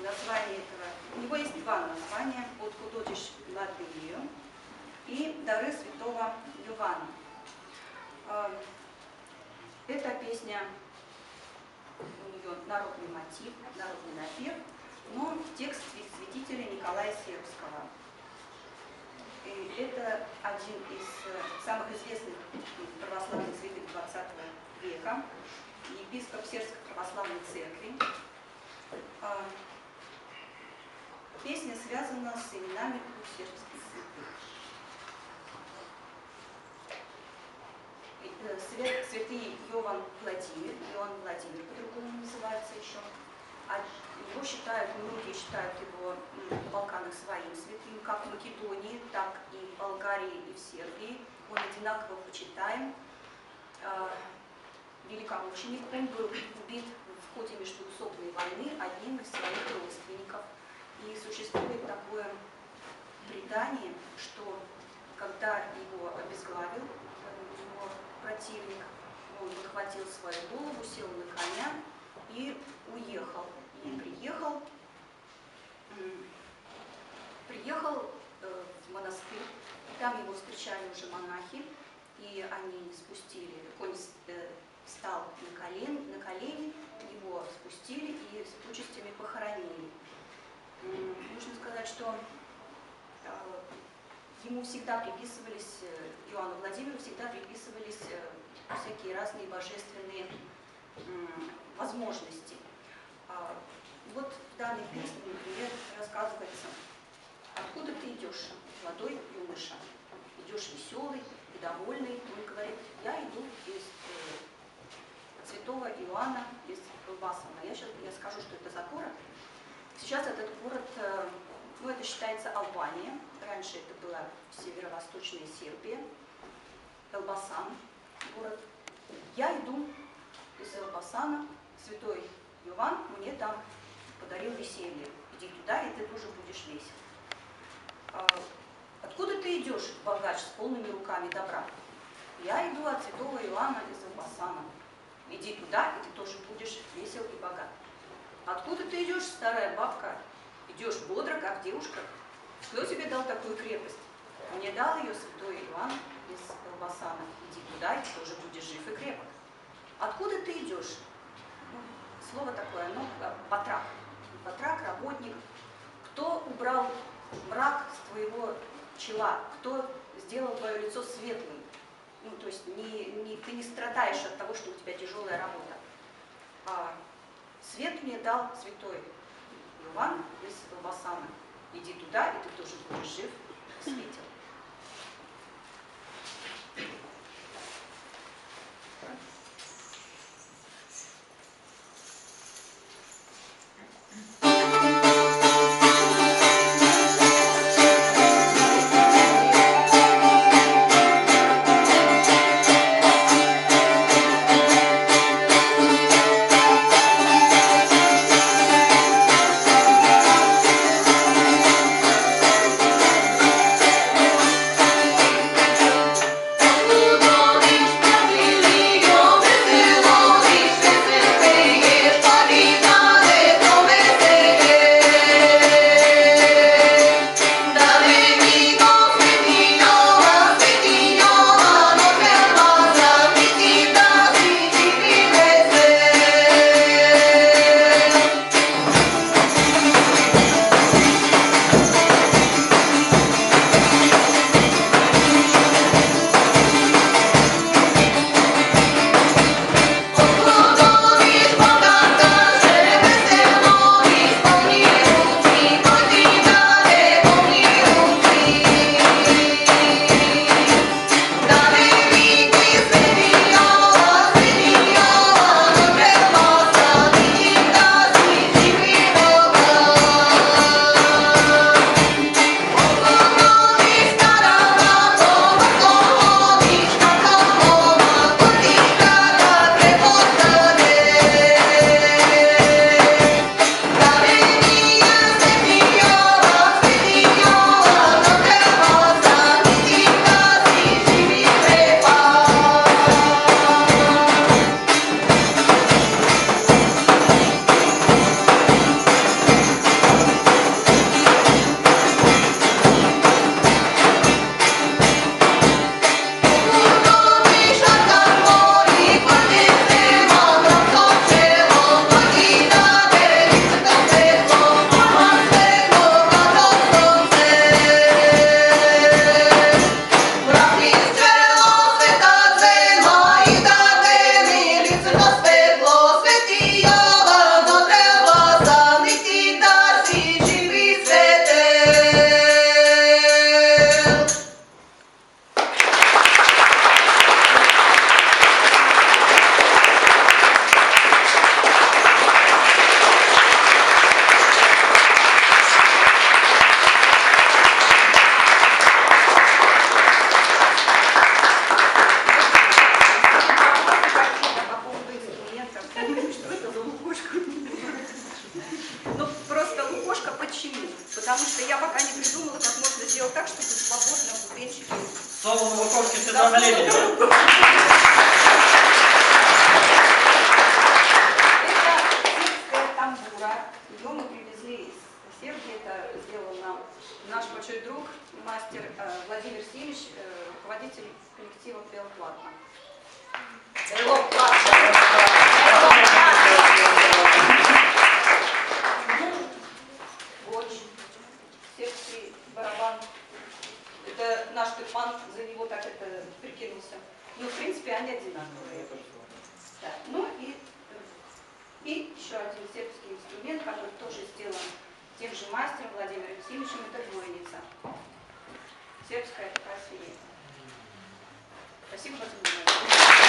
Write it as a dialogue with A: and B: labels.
A: название этого. У него есть два названия: «От Худодиш Ладвию» и «Дары святого Иоанна». Эта песня, у нее народный мотив, народный напев, но текст святителя Николая Сербского. И это один из самых известных православных святых XX века, епископ Сербской православной церкви. Песня связана с именами двух сербских святых. Святый Иоанн Владимир, по-другому называется еще. Его считают, многие считают его в Балканах своим святым, как в Македонии, так и в Болгарии и в Сербии. Он одинаково почитаем. Великомученик, он был убит в ходе междоусобной войны одним из своих родственников. И существует такое предание, что когда его обезглавил его противник, он выхватил свою голову, сел на коня и уехал. И приехал в монастырь. Там его встречали уже монахи, и они спустили, конь встал на колени, его спустили и с почестями похоронили. Нужно сказать, что ему всегда приписывались, Иоанну Владимиру всегда приписывались всякие разные божественные возможности. Вот в данной песне, например, рассказывается: «Откуда ты идешь, молодой юноша? Идешь веселый и довольный». Он говорит: «Я иду из святого Иоанна, из Элбасана». Я скажу, что это за город. Сейчас этот город, это считается Албания. Раньше это была северо-восточная Сербия. Элбасан город. Я иду из Элбасана, святой Иоанн мне там подарил веселье. Иди туда, и ты тоже будешь весел. Откуда ты идешь, богач, с полными руками добра? Я иду от святого Иоанна из Элбасана. Иди туда, и ты тоже будешь весел и богат. Откуда ты идешь, старая бабка? Идешь бодро, как девушка. Кто тебе дал такую крепость? Мне дал ее святой Иоанн из Элбасана. Иди туда, и ты тоже будешь жив и крепок. Откуда ты идешь? Слово такое, батрак. Батрак, работник. Кто убрал мрак с твоего чела? Кто сделал твое лицо светлым? То есть ты не страдаешь от того, что у тебя тяжелая работа. Свет мне дал святой Иоанн из Элбасана. Иди туда, и ты тоже будешь жив и светел. я пока не придумала, как можно сделать так, чтобы свободно бубенчики...
B: Соло на Луковке Светлана Лебедева.
A: Это тамбура. Ее мы привезли из Сербии. Это сделал нам наш большой друг, мастер Владимир Симич, руководитель коллектива «Белоплатно». Очень. Сербский барабан. Это наш тюльпан, за него так это прикинулся. Ну, в принципе, они одинаковые. Да. Ну и еще один сербский инструмент, который тоже сделан тем же мастером Владимиром Симичем, это двойница. Сербская такая свирель. Спасибо за внимание.